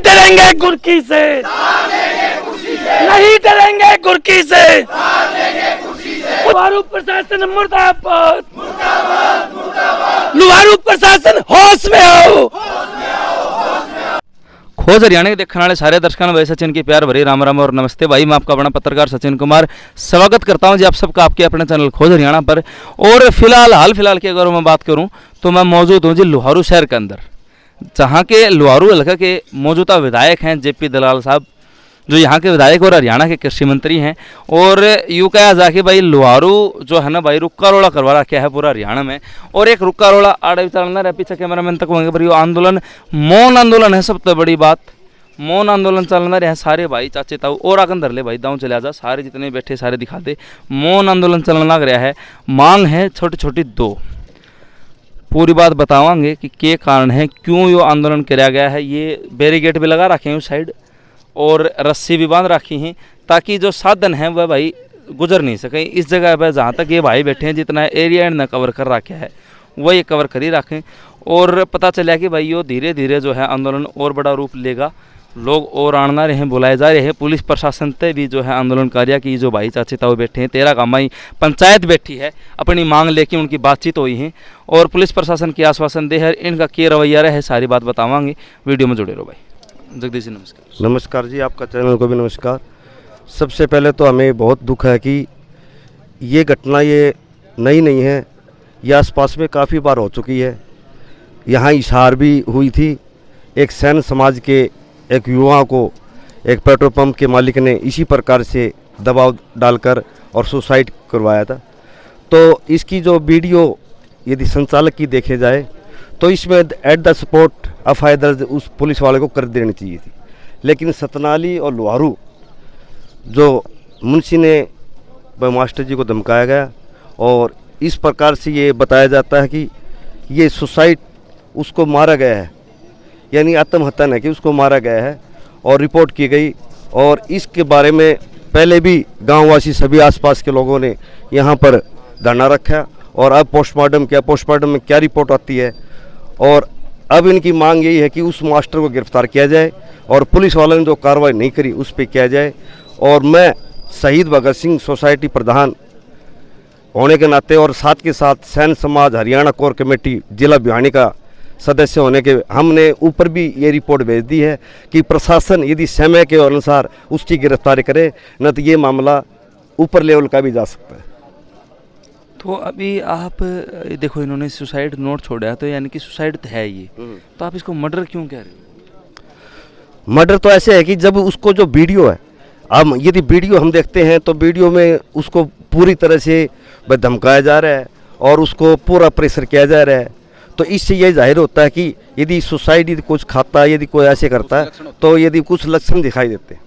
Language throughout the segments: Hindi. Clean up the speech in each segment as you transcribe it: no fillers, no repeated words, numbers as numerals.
डरेंगे गुरकी से, नहीं डरेंगे गुरकी से। लुहारू प्रशासन मुर्दाबाद, लुहारू प्रशासन होश में आओ। खोज हरियाणा के देखने वाले सारे दर्शकों भाई सचिन की प्यार भरी राम राम और नमस्ते। भाई मैं आपका बड़ा पत्रकार सचिन कुमार स्वागत करता हूं जी आप सबका आपके अपने चैनल खोज हरियाणा पर। और हाल फिलहाल की अगर मैं बात करूं तो मैं मौजूद हूं जी लुहारू शहर के अंदर, जहां के लुहारू हल्का के मौजूदा विधायक हैं जेपी दलाल साहब, जो यहाँ के विधायक और हरियाणा के कृषि मंत्री हैं। और यूँ कहा जा कि भाई लुहारू जो है ना भाई रुक्का रोड़ा करवा रखा है पूरा हरियाणा में। और एक रुक्का रोड़ा आड़े चलना रहा, पीछे कैमरामैन तक होंगे पर ये आंदोलन मौन आंदोलन है। सबसे बड़ी बात मौन आंदोलन चलना रहा है। सारे भाई चाचे ताऊ और आगन धर ले भाई दाऊँ चले जा, सारे जितने बैठे सारे दिखा दे। मौन आंदोलन चलना लग रहा है। मांग है छोटी छोटी दो, पूरी बात बतावांगे कि क्या कारण है, क्यों ये आंदोलन किया गया है। ये बैरिकेड भी लगा रखे हैं उस साइड और रस्सी भी बांध रखी हैं ताकि जो साधन हैं वह भाई गुजर नहीं सकें इस जगह पर। जहाँ तक ये भाई बैठे हैं जितना एरिया इन्होंने कवर कर रखा है वह ये कवर कर ही रखें। और पता चला कि भाई ये धीरे धीरे जो है आंदोलन और बड़ा रूप लेगा, लोग और आना रहे हैं, बुलाए जा रहे हैं। पुलिस प्रशासन से भी जो है आंदोलनकारियों की जो भाई चाचे ताऊ बैठे हैं, 13 गाँव पंचायत बैठी है, अपनी मांग लेके उनकी बातचीत हुई है और पुलिस प्रशासन की आश्वासन दे है। इनका क्या रवैया रहा है सारी बात बतावांगे, वीडियो में जुड़े रहो भाई। जगदीश जी नमस्कार। नमस्कार जी, आपका चैनल को भी नमस्कार। सबसे पहले तो हमें बहुत दुख है कि ये घटना ये नई नहीं है, ये आसपास में काफ़ी बार हो चुकी है। यहाँ इशार भी हुई थी, एक सैन समाज के एक युवा को एक पेट्रोल पंप के मालिक ने इसी प्रकार से दबाव डालकर और सुसाइड करवाया था। तो इसकी जो वीडियो यदि संचालक की देखे जाए तो इसमें एट द स्पॉट एफआईआर दर्ज उस पुलिस वाले को कर देनी चाहिए थी। लेकिन सतनाली और लुहारू जो मुंशी ने मास्टर जी को धमकाया गया और इस प्रकार से ये बताया जाता है कि ये सुसाइड उसको मारा गया है, यानी आत्महत्या नहीं कि उसको मारा गया है और रिपोर्ट की गई। और इसके बारे में पहले भी गांववासी सभी आसपास के लोगों ने यहाँ पर धरना रखा और अब पोस्टमार्टम किया। पोस्टमार्टम में क्या रिपोर्ट आती है और अब इनकी मांग यही है कि उस मास्टर को गिरफ्तार किया जाए और पुलिस वालों ने जो कार्रवाई नहीं करी उस पर किया जाए। और मैं शहीद भगत सिंह सोसाइटी प्रधान होने के नाते और साथ के साथ सैन समाज हरियाणा कोर कमेटी जिला भिवानी का सदस्य होने के हमने ऊपर भी ये रिपोर्ट भेज दी है कि प्रशासन यदि समय के अनुसार उसकी गिरफ्तारी करे, न तो ये मामला ऊपर लेवल का भी जा सकता है। तो अभी आप देखो इन्होंने सुसाइड नोट छोड़ा है तो यानी कि सुसाइड है ये, तो आप इसको मर्डर क्यों कह रहे हो? मर्डर तो ऐसे है कि जब उसको जो वीडियो है, अब यदि वीडियो हम देखते हैं तो वीडियो में उसको पूरी तरह से धमकाया जा रहा है और उसको पूरा प्रेशर किया जा रहा है। तो इससे ये जाहिर होता है कि यदि सुसाइड यदि कुछ खाता है, यदि कोई ऐसे करता है तो यदि कुछ लक्षण दिखाई देते हैं।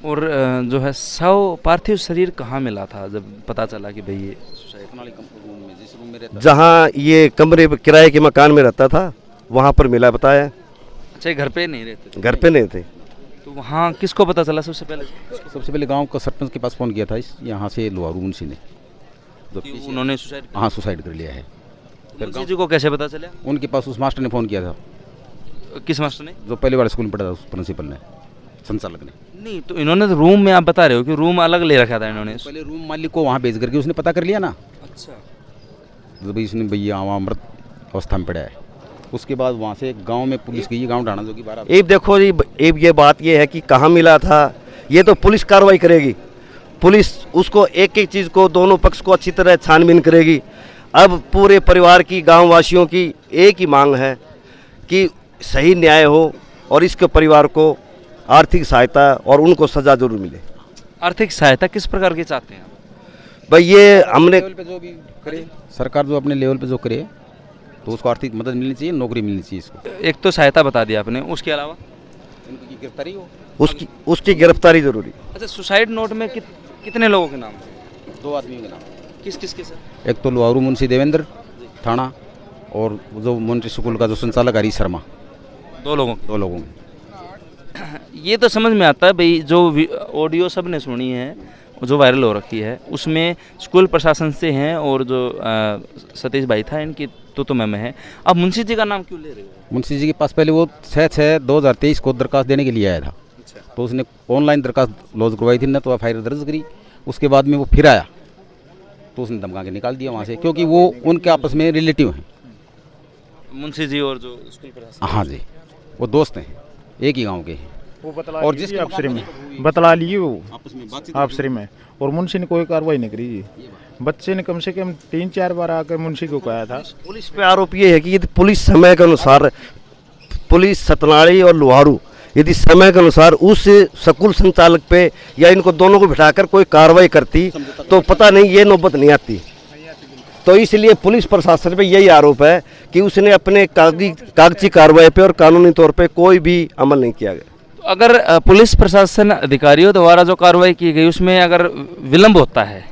और जो है शव पार्थिव शरीर कहाँ मिला था जब पता चला कि भाई ये सुसाइड? जहाँ ये कमरे किराए के मकान में रहता था वहाँ पर मिला बताया। अच्छा, घर पे नहीं रहते थे? घर पे नहीं थे। तो वहाँ किसको पता चला सबसे पहले? सबसे पहले गांव का सरपंच के पास फ़ोन किया था इस यहाँ से लुहारू मुंशी ने, उन्होंने सुसाइड? हाँ, सुसाइड कर लिया है। मुंशी जी को कैसे पता चला? उनके पास उस मास्टर ने फ़ोन किया था। किस मास्टर ने? जो पहले वाले स्कूल में पढ़ा था, उस प्रिंसिपल ने, संचालक ने। नहीं तो इन्होंने तो रूम में, आप बता रहे हो कि रूम अलग ले रखा था इन्होंने? पहले रूम मालिक को वहाँ भेज करके उसने पता कर लिया ना। अच्छा, तो भाई इसने भैया वहाँ मृत अवस्था में पड़ा है। उसके बाद वहाँ से गांव में पुलिस गई, गांव ढाणा जो कि 12। एक देखो जी, एक ये बात ये है कि कहाँ मिला था ये तो पुलिस कार्रवाई करेगी। पुलिस उसको एक एक चीज़ को दोनों पक्ष को अच्छी तरह छानबीन करेगी। अब पूरे परिवार की गाँव वासियों की एक ही मांग है कि सही न्याय हो और इसके परिवार को आर्थिक सहायता और उनको सज़ा जरूर मिले। आर्थिक सहायता किस प्रकार की चाहते हैं भाई? ये हमने लेवल पे जो भी करे, सरकार जो अपने लेवल पे जो करे तो उसको आर्थिक मदद मिलनी चाहिए, नौकरी मिलनी चाहिए इसको। एक तो सहायता बता दिया आपने, उसके अलावा उनकी गिरफ्तारी हो, उसकी गिरफ्तारी जरूरी। अच्छा, सुसाइड नोट में कितने लोगों के नाम? 2 आदमियों के नाम। किस किस के सर? एक तो लुहारू मुंशी देवेंद्र थाना और जो मॉनिटरी स्कूल का जो संचालक हरीश शर्मा, 2 लोगों। 2 लोगों में। ये तो समझ में आता है भाई, जो ऑडियो सब ने सुनी है जो वायरल हो रखी है उसमें स्कूल प्रशासन से हैं और जो सतीश भाई था इनकी तो मैं है। अब मुंशी जी का नाम क्यों ले रहे हो? मुंशी जी के पास पहले वो 6/6/2023 को दरखास्त देने के लिए आया था। तो उसने ऑनलाइन दरखास्त लॉन्च करवाई थी ना, तो FIR दर्ज करी। उसके बाद में वो फिर आया तो उसने धमका के निकाल दिया वहाँ से, क्योंकि वो उनके आपस में रिलेटिव हैं, मुंशी जी और जो स्कूल प्रशासन। हाँ जी, वो दोस्त हैं, एक ही गांव के हैं। वो बतला और ली जिसके अफसरी में बतला लिए वो आपस में बातचीत अफसरी में, और मुंशी ने कोई कार्रवाई नहीं करी जी। बच्चे ने कम से कम 3-4 बार आकर मुंशी को कहा था। पुलिस पे आरोप ये है कि यदि पुलिस समय के अनुसार, पुलिस सतनाड़ी और लोहारू यदि समय के अनुसार उस स्कूल संचालक पे या इनको दोनों को बिठाकर कोई कार्रवाई करती तो पता नहीं ये नौबत नहीं आती। तो इसलिए पुलिस प्रशासन पे यही आरोप है कि उसने अपने कागजी कार्रवाई पे और कानूनी तौर पे कोई भी अमल नहीं किया गया। तो अगर पुलिस प्रशासन अधिकारियों द्वारा जो कार्रवाई की गई उसमें अगर विलंब होता है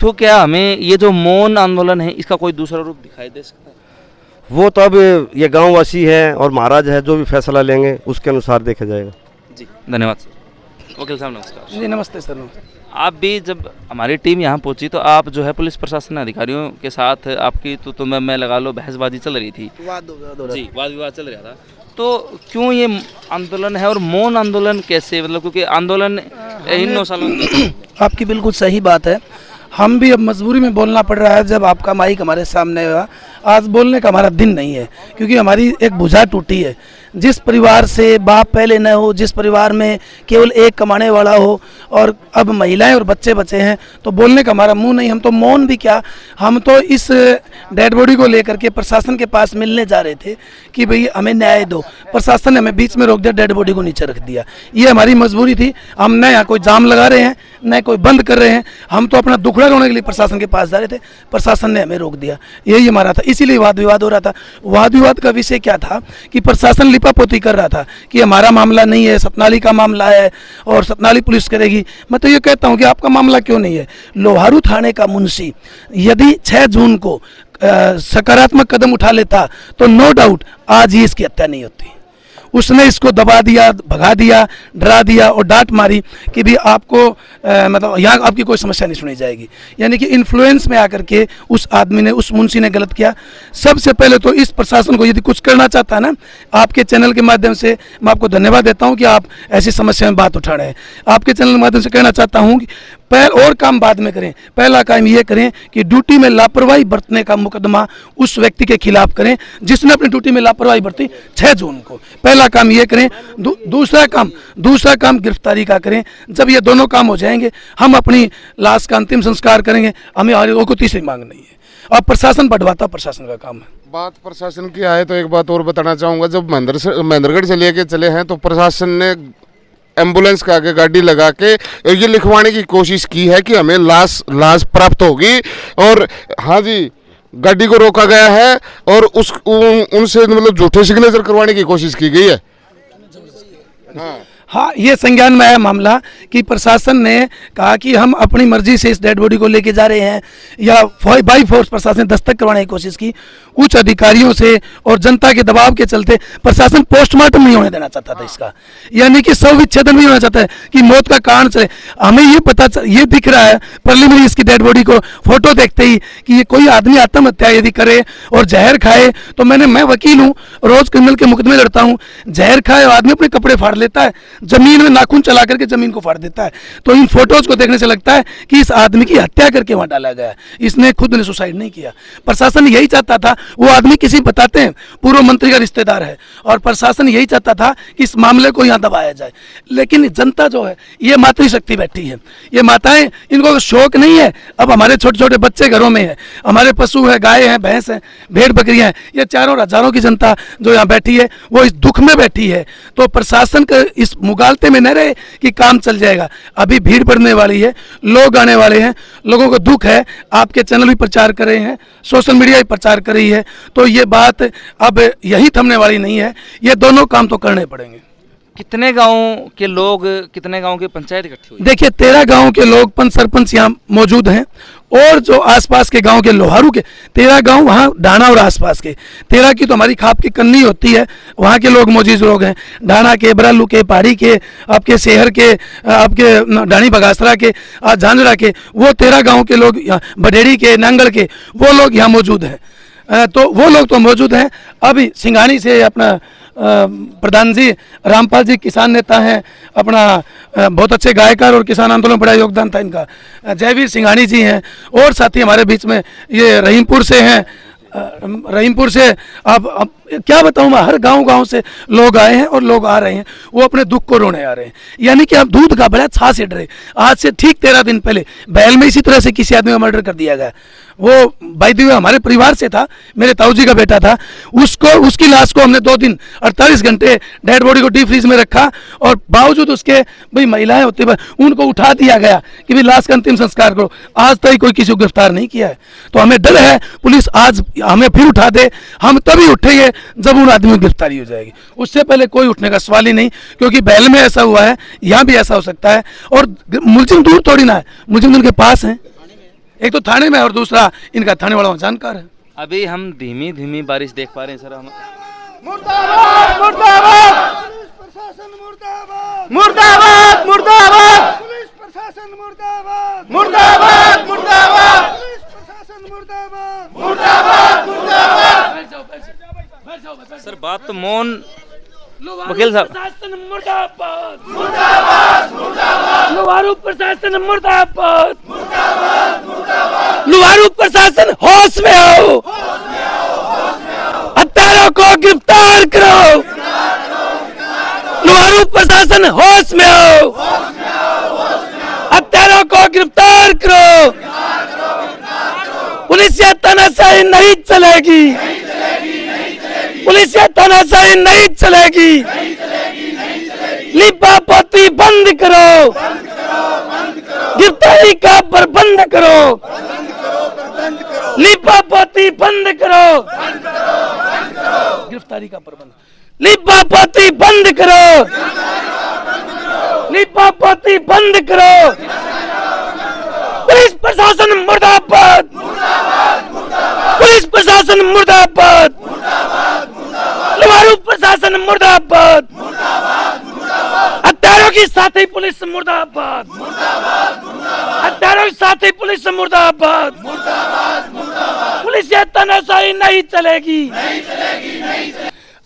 तो क्या हमें ये जो मौन आंदोलन है इसका कोई दूसरा रूप दिखाई दे सकता है? वो तो अब ये गांववासी है और महाराज है, जो भी फैसला लेंगे उसके अनुसार देखा जाएगा। जी धन्यवाद सर। वकील साहब नमस्कार। जी नमस्ते सर। आप भी जब हमारी टीम यहाँ पहुँची तो आप जो है पुलिस प्रशासन अधिकारियों के साथ आपकी तो मैं लगा लो बहसबाजी चल रही थी, जी वाद विवाद चल रहा था। तो क्यों ये आंदोलन है और मौन आंदोलन कैसे, मतलब क्योंकि आंदोलन इन 9 सालों आपकी बिल्कुल सही बात है। हम भी अब मजबूरी में बोलना पड़ रहा है जब आपका माइक हमारे सामने हुआ। आज बोलने का हमारा दिन नहीं है क्योंकि हमारी एक भुजा टूटी है। जिस परिवार से बाप पहले न हो, जिस परिवार में केवल एक कमाने वाला हो और अब महिलाएं और बच्चे बचे हैं, तो बोलने का हमारा मुंह नहीं। हम तो मौन भी क्या, हम तो इस डेड बॉडी को लेकर के प्रशासन के पास मिलने जा रहे थे कि भाई हमें न्याय दो। प्रशासन ने हमें बीच में रोक दिया, डेड बॉडी को नीचे रख दिया। ये हमारी मजबूरी थी। हम न यहाँ कोई जाम लगा रहे हैं न कोई बंद कर रहे हैं, हम तो अपना दुखड़ा रोने के लिए प्रशासन के पास जा रहे थे, प्रशासन ने हमें रोक दिया। यही हमारा था, इसीलिए वाद विवाद हो रहा था। वाद विवाद का विषय क्या था कि प्रशासन लिपापोती कर रहा था कि हमारा मामला नहीं है, सतनाली का मामला है और सतनाली पुलिस करेगी। मैं तो ये कहता हूँ कि आपका मामला क्यों नहीं है। लोहारू थाने का मुंशी यदि 6 जून को सकारात्मक कदम उठा लेता तो नो डाउट आज ही इसकी हत्या नहीं होती। उसने इसको दबा दिया, भगा दिया, डरा दिया और डांट मारी कि भी आपको मतलब यहाँ आपकी कोई समस्या नहीं सुनी जाएगी। यानी कि इन्फ्लुएंस में आकर के उस आदमी ने, उस मुंशी ने गलत किया। सबसे पहले तो इस प्रशासन को यदि कुछ करना चाहता है ना, आपके चैनल के माध्यम से मैं आपको धन्यवाद देता हूँ कि आप ऐसी समस्या में बात उठा रहे हैं। आपके चैनल के माध्यम से कहना चाहता हूँ कि और काम बाद में करें, पहला काम ये करें कि ड्यूटी में लापरवाही बरतने का मुकदमा उस व्यक्ति के खिलाफ करें जिसने अपनी ड्यूटी में लापरवाही बरती 6 जून को। पहला काम ये करें। दूसरा काम गिरफ्तारी का करें। जब ये दोनों काम हो जाएंगे हम अपनी लाश का अंतिम संस्कार करेंगे। हमें और को तीसरी मांग नहीं है। अब प्रशासन बढ़वाता प्रशासन का काम है। बात प्रशासन की आए तो एक बात और बताना चाहूँगा। जब महेंद्रगढ़ से लेके चले हैं तो प्रशासन ने एम्बुलेंस का आगे गाड़ी लगा के ये लिखवाने की कोशिश की है कि हमें लाश प्राप्त होगी, और हाँ जी गाड़ी को रोका गया है और उनसे मतलब झूठे सिग्नेचर करवाने की कोशिश की गई है। हाँ, ये संज्ञान में आया मामला कि प्रशासन ने कहा कि हम अपनी मर्जी से इस डेड बॉडी को लेके जा रहे हैं, या बाई फोर्स प्रशासन ने दस्तक करवाने की कोशिश की उच्च अधिकारियों से, और जनता के दबाव के चलते प्रशासन पोस्टमार्टम नहीं होने देना चाहता था इसका, यानी कि शव विच्छेदन नहीं होना चाहता है कि मौत का कारण चले। हमें ये दिख रहा है प्रीलिमिनरी इसकी डेड बॉडी को फोटो देखते ही कि ये कोई आदमी आत्महत्या यदि करे और जहर खाए, तो मैं वकील हूँ, रोज क्रिमिनल के मुकदमे लड़ता हूँ। जहर खाए आदमी अपने कपड़े फाड़ लेता है, जमीन में नाखून चला करके जमीन को फाड़ देता है। तो इन फोटोज को देखने से लगता है कि इस आदमी की हत्या करके वहां डाला गया है, इसने खुद ने सुसाइड नहीं किया। प्रशासन यही चाहता था, वो आदमी किसी बताते हैं पूर्व मंत्री का रिश्तेदार है, और प्रशासन यही चाहता था कि इस मामले को यहाँ दबाया जाए। लेकिन जनता जो है ये मातृशक्ति बैठी है, ये माताएं, इनको शौक नहीं है। अब हमारे छोटे छोटे बच्चे घरों में है, हमारे पशु है, गाय है, भैंस है, भेड़ बकरियां हैं, ये चारों हजारों की जनता जो यहाँ बैठी है वो इस दुख में बैठी है। तो प्रशासन का इस मुगालते में न रहे कि काम चल जाएगा। अभी भीड़ बढ़ने वाली है, लोग आने वाले हैं, लोगों को दुख है। आपके चैनल भी प्रचार कर रहे हैं, सोशल मीडिया भी प्रचार कर रही है, तो ये बात अब यही थमने वाली नहीं है। ये दोनों काम तो करने पड़ेंगे। कितने गांव के लोग, कितने गांव की पंचायत इकट्ठी हुई? देखिए 13 गांव के लोग, पंच सरपंच यहाँ मौजूद हैं। और जो आसपास के गांव के लोहारू के 13 गांव वहाँ डाना और आसपास के 13 की तो हमारी खाप की कन्नी होती है, वहाँ के लोग मौजूद लोग हैं, डाना के, बरालू के, पहाड़ी के, आपके शहर के, आपके डानी बगासरा के, झांझरा के, वो 13 गांव के लोग, बडेड़ी के, नांगल के, वो लोग यहाँ मौजूद हैं। तो वो लोग तो मौजूद हैं। अभी सिंघानी से अपना प्रधान जी रामपाल जी किसान नेता हैं, अपना बहुत अच्छे गायकार और किसान आंदोलन में बड़ा योगदान था इनका, जयवीर सिंघानी जी हैं, और साथी हमारे बीच में ये रहीमपुर से हैं। रहीमपुर से अब क्या बताऊं मैं, हर गांव से लोग आए हैं और लोग आ रहे हैं, वो अपने दुख को रोने आ रहे हैं। यानी कि अब दूध का बड़ा छाछ रहे। आज से ठीक 13 दिन पहले बैल में इसी तरह से किसी आदमी का मर्डर कर दिया गया। वो बाय द वे हमारे परिवार से था, मेरे ताऊ जी का बेटा था। उसकी लाश को हमने 2 दिन 48 घंटे डेड बॉडी को डीप फ्रीज में रखा, और बावजूद उसके भाई महिलाएं होती है उनको उठा दिया गया कि भाई लाश का अंतिम संस्कार करो। आज तक कोई किसी को गिरफ्तार नहीं किया है। तो हमें डर है पुलिस आज हमें फिर उठा दे, हम तभी उठेंगे जब उन आदमियों की गिरफ्तारी हो जाएगी। उससे पहले कोई उठने का सवाल ही नहीं, क्योंकि बैल में ऐसा हुआ है, यहाँ भी ऐसा हो सकता है। और मुलजिम दूर थोड़ी ना है, मुलजिम उनके पास है, एक तो थाने में और दूसरा इनका थाने वाला जानकार है। अभी हम धीमी धीमी बारिश देख पा रहे हैं सर। हम मुर्दाबाद मुर्दाबाद पुलिस प्रशासन मुर्दाबाद मुर्दाबाद मुर्दाबाद पुलिस प्रशासन मुर्दाबाद मुर्दाबाद मुर्दाबाद पुलिस प्रशासन मुर्दाबाद मुर्दाबाद मुर्दाबाद। सर बात तो मौन वकील साहब। प्रशासन मुर्दाबाद मुर्दाबाद मुर्दाबाद लोहारू प्रशासन मुर्दाबाद मुर्दाबाद मुर्दाबाद लोहारू प्रशासन होश में आओ, हत्यारों को गिरफ्तार करो, लोहारू प्रशासन होश में आओ, हत्यारों को गिरफ्तार करो। पुलिस या तानाशाही नहीं चलेगी, पुलिस या तानाशाही नहीं चलेगी, लिपापोती बंद करो, गिरफ्तारी का प्रबंध करो, लिपापोती बंद करो, गिरफ्तारी का प्रबंध, लिपापोती बंद करो, लिपापोती बंद करो। पुलिस प्रशासन मुर्दाबाद, पुलिस प्रशासन मुर्दाबाद, लोहारू प्रशासन मुर्दाबाद, हत्यारों की साथी पुलिस मुर्दाबाद, हत्यारों की साथी पुलिस मुर्दाबाद, पुलिस या तानाशाही नहीं चलेगी,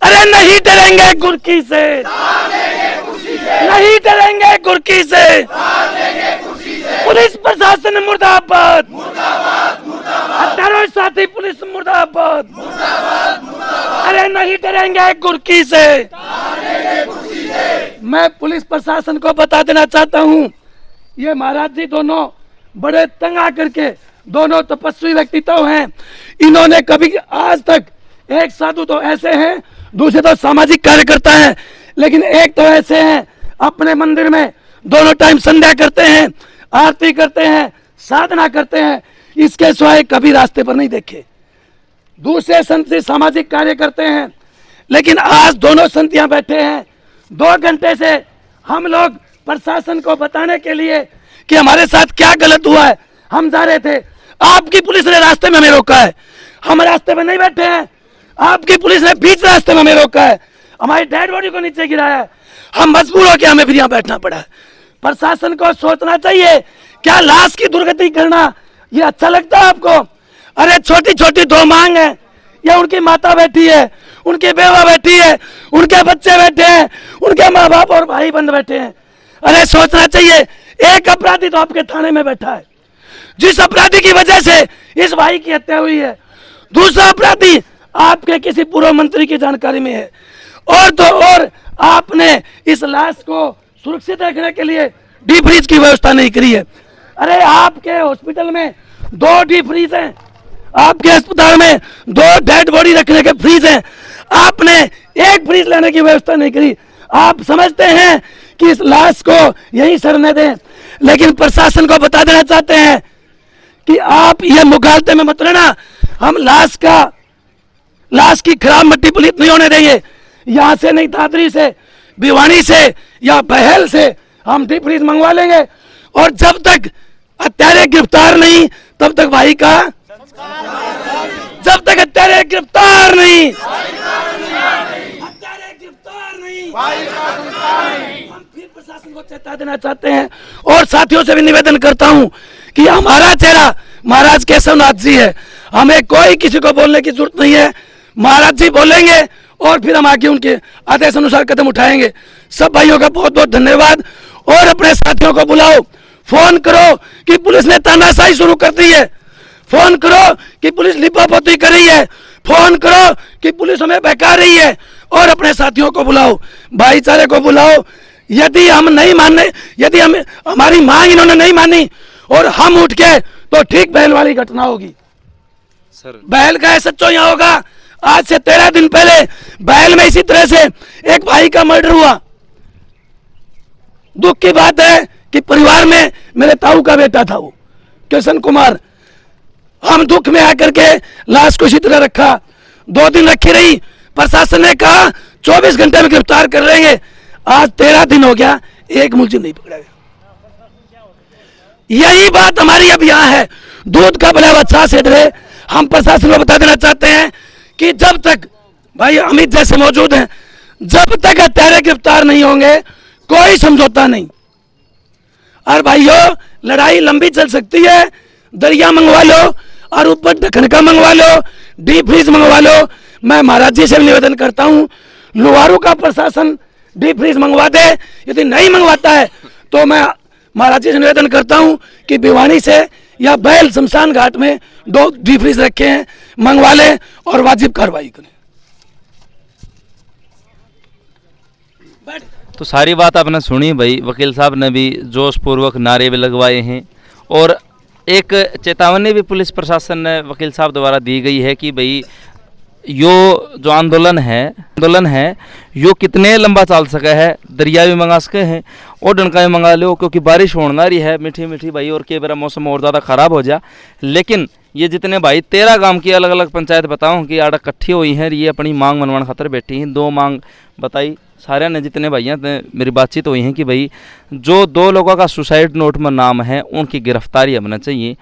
अरे नहीं डरेंगे गुरकी से, नहीं डरेंगे गुरकी से, पुलिस प्रशासन मुर्दाबाद, हत्यारों के साथी पुलिस मुर्दाबाद, अरे नहीं डरेंगे गुरकी से। मैं पुलिस प्रशासन को बता देना चाहता हूँ, ये महाराज जी दोनों बड़े तंग आकर के दोनों तपस्वी व्यक्तित्व हैं। इन्होंने कभी आज तक, एक साधु तो ऐसे हैं, दूसरे तो सामाजिक कार्यकर्ता हैं, लेकिन एक तो ऐसे हैं अपने मंदिर में दोनों टाइम संध्या करते हैं, आरती करते हैं, साधना करते हैं, इसके सिवाय कभी रास्ते पर नहीं देखे। दूसरे संत से सामाजिक कार्य करते हैं, लेकिन आज दोनों संत यहाँ बैठे हैं। 2 घंटे से हम लोग प्रशासन को बताने के लिए कि हमारे साथ क्या गलत हुआ है हम जा रहे थे, आपकी पुलिस ने रास्ते में हमें रोका है। हम रास्ते में नहीं बैठे हैं, आपकी पुलिस ने बीच रास्ते में हमें रोका है, हमारी डेड बॉडी को नीचे गिराया है, हम मजबूर होकर हमें फिर यहाँ बैठना पड़ा है। प्रशासन को सोचना चाहिए, क्या लाश की दुर्गति करना ये अच्छा लगता है आपको? अरे छोटी छोटी 2 मांग है, या उनकी माता बैठी है, उनकी बेवा बैठी है, उनके बच्चे बैठे हैं, उनके माँ बाप और भाई बंद बैठे हैं। अरे सोचना चाहिए, एक अपराधी तो आपके थाने में बैठा है, जिस अपराधी की वजह से इस भाई की हत्या हुई है। दूसरा अपराधी आपके किसी पूर्व मंत्री की जानकारी में है, और तो और आपने इस लाश को सुरक्षित रखने के लिए डीप फ्रीज की व्यवस्था नहीं करी है। अरे आपके हॉस्पिटल में 2 डीप फ्रीज हैं, आपके अस्पताल में 2 डेड बॉडी रखने के फ्रीज हैं, आपने 1 फ्रीज लेने की व्यवस्था नहीं करी। आप समझते हैं कि इस लाश को यहीं सड़ने दें, लेकिन प्रशासन को बता देना चाहते हैं कि आप ये मुगालते में मत रहना। हम लाश की खराब मिट्टी पुलिस नहीं होने देंगे। यहाँ से नहीं, दादरी से, भिवानी से या बहल से हम डीप फ्रीज मंगवा लेंगे, और जब तक हत्यारे गिरफ्तार नहीं तब तक भाई का, जब तक हत्यारे गिरफ्तार नहीं, हत्यारे गिरफ्तार नहीं, हम फिर प्रशासन को चेता देना चाहते हैं और साथियों से भी निवेदन करता हूं कि हमारा चेहरा महाराज केशवनाथ जी है, हमें कोई किसी को बोलने की जरूरत नहीं है। महाराज जी बोलेंगे और फिर हम आगे उनके आदेश अनुसार कदम उठाएंगे। सब भाइयों का बहुत बहुत धन्यवाद। और अपने साथियों को बुलाओ, फोन करो कि पुलिस ने तानाशाही शुरू कर दी है, फोन करो कि पुलिस लिपापोती कर रही है, फोन करो कि पुलिस हमें बहका रही है, और अपने साथियों को बुलाओ, भाईचारे को बुलाओ। यदि हम नहीं मानने, यदि हम हमारी मांग इन्होंने नहीं मानी और हम उठ के, तो ठीक बहल वाली घटना होगी सर। बहल का सच्चो यहाँ होगा। आज से 13 दिन पहले बहल में इसी तरह से एक भाई का मर्डर हुआ। दुख की बात है कि परिवार में मेरे ताऊ का बेटा था, वो किशन कुमार। हम दुख में आकर के लाश को इसी तरह रखा, 2 दिन रखी रही। प्रशासन ने कहा 24 घंटे में गिरफ्तार कर लेंगे। आज 13 दिन हो गया, एक मुलजिम नहीं पकड़ा गया। यही बात हमारी अब यहाँ है, दूध का भला बच्चा से डरे। हम प्रशासन को बता देना चाहते हैं कि जब तक भाई अमित जैसे मौजूद हैं, जब तक हत्यारे गिरफ्तार नहीं होंगे कोई समझौता नहीं। और भाइयों, लड़ाई लंबी चल सकती है। दरिया मंगवा लो और ऊपर ढक्कन का मंगवा लो, डीप फ्रीज मंगवा लो। मैं महाराज जी से भी निवेदन करता हूं, लुहारू का प्रशासन डीप फ्रीज मंगवा दे। यदि नहीं मंगवाता है तो मैं महाराज जी से निवेदन करता हूं कि भिवानी से या बैल शमशान घाट में 2 डीप फ्रीज रखे हैं, मंगवा लें और वाजिब कार्रवाई करें। तो सारी बात आपने सुनी भाई, वकील साहब ने भी जोश पूर्वक नारे भी लगवाए हैं और एक चेतावनी भी पुलिस प्रशासन ने वकील साहब द्वारा दी गई है कि भाई यो जो आंदोलन है यो कितने लंबा चल सका है। दरिया भी मंगा सके हैं और डंका भी मंगा लो, क्योंकि बारिश होना रही है मीठी मीठी भाई, और के बेरा मौसम और ज़्यादा ख़राब हो जा। लेकिन ये जितने भाई 13 गांव की अलग अलग पंचायत बताऊं कि आड़ इकट्ठी हुई हैं, ये अपनी मांग मनवाने खातर बैठी हैं। 2 मांग बताई सारे ने, जितने भैया मेरी बातचीत हुई है कि भाई जो 2 लोगों का सुसाइड नोट में नाम है उनकी गिरफ्तारी होना चाहिए।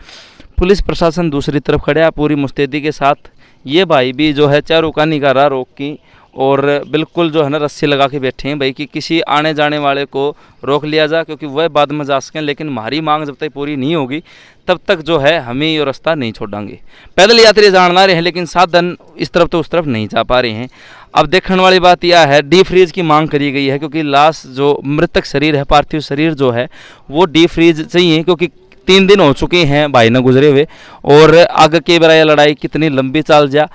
पुलिस प्रशासन दूसरी तरफ खड़ा पूरी मुस्तैदी के साथ। ये भाई भी जो है चारों का निगारा रोक की और बिल्कुल जो है ना रस्सी लगा के बैठे हैं भाई कि किसी आने जाने वाले को रोक लिया जा, क्योंकि वह बाद में जा सकें। लेकिन हमारी मांग जब तक पूरी नहीं होगी तब तक जो है हमें ये रास्ता नहीं छोड़ेंगे। पैदल यात्री जानना रहे हैं लेकिन साधन इस तरफ तो उस तरफ नहीं जा पा रहे हैं। अब देखने वाली बात यह है, डीप फ्रीज की मांग करी गई है, क्योंकि लाश जो मृतक शरीर है, पार्थिव शरीर जो है वो डीप फ्रीज चाहिए, क्योंकि 3 दिन हो चुके हैं भाई न गुजरे हुए। और आगे के बराया लड़ाई कितनी लंबी चल जा,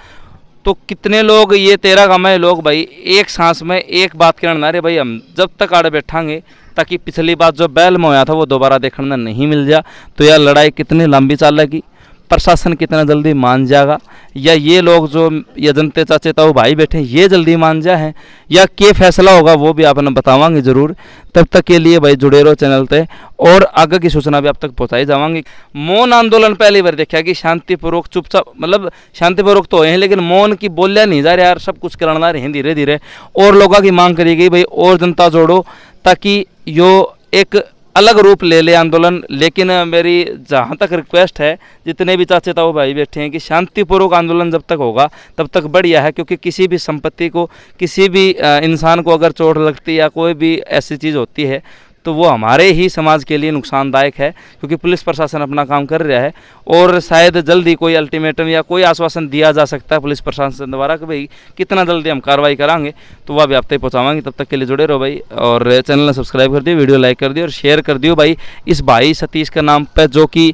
तो कितने लोग ये 13 गाँव में लोग भाई एक सांस में एक बात कहना रहे भाई हम जब तक आड़े बैठांगे ताकि पिछली बात जो बैल में होया था वो दोबारा देखने नहीं मिल जा। तो यह लड़ाई कितनी लंबी चलेगी, प्रशासन कितना जल्दी मान जाएगा, या ये लोग जो ये जनते चाचे ताऊ भाई बैठे ये जल्दी मान जाए, या क्या फैसला होगा वो भी आपने बतावांगे ज़रूर। तब तक के लिए भाई जुड़े रहो चैनल पे और आगे की सूचना भी आप तक पहुँचाई जावांगी। मौन आंदोलन पहली बार देखा कि शांतिपूर्वक चुपचाप, मतलब शांतिपूर्वक तो है लेकिन मौन की बोलिया नहीं जा रहे यार, सब कुछ करना रहे हैं धीरे धीरे। और लोगों की मांग करी गई भाई और जनता जोड़ो ताकि यो एक अलग रूप ले ले आंदोलन। लेकिन मेरी जहाँ तक रिक्वेस्ट है, जितने भी चाचे ताऊ भाई बैठे हैं, कि शांतिपूर्वक आंदोलन जब तक होगा तब तक बढ़िया है, क्योंकि किसी भी संपत्ति को, किसी भी इंसान को अगर चोट लगती है या कोई भी ऐसी चीज़ होती है तो वो हमारे ही समाज के लिए नुकसानदायक है। क्योंकि पुलिस प्रशासन अपना काम कर रहा है और शायद जल्दी कोई अल्टीमेटम या कोई आश्वासन दिया जा सकता है पुलिस प्रशासन द्वारा कि भाई कितना जल्दी हम कार्रवाई करांगे, तो वह भी आप तक पहुँचावाएंगे। तब तक के लिए जुड़े रहो भाई और चैनल ने सब्सक्राइब कर दियो, वीडियो लाइक कर दियो और शेयर कर दियो भाई इस भाई सतीश के नाम पर, जो कि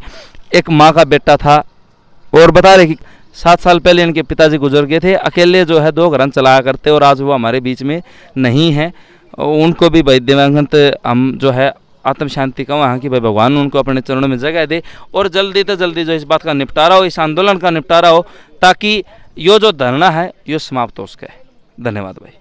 एक माँ का बेटा था। और बता रहे कि 7 साल पहले इनके पिताजी गुजर गए थे, अकेले जो है 2 घर चलाया करते और आज वो हमारे बीच में नहीं है। उनको भी भाई दिवंगत हम जो है आत्म शांति का वहाँ की भाई भगवान उनको अपने चरणों में जगह दे और जल्दी तो जल्दी जो इस बात का निपटारा हो, इस आंदोलन का निपटारा हो, ताकि यो जो धरना है यो समाप्त हो सके। धन्यवाद भाई।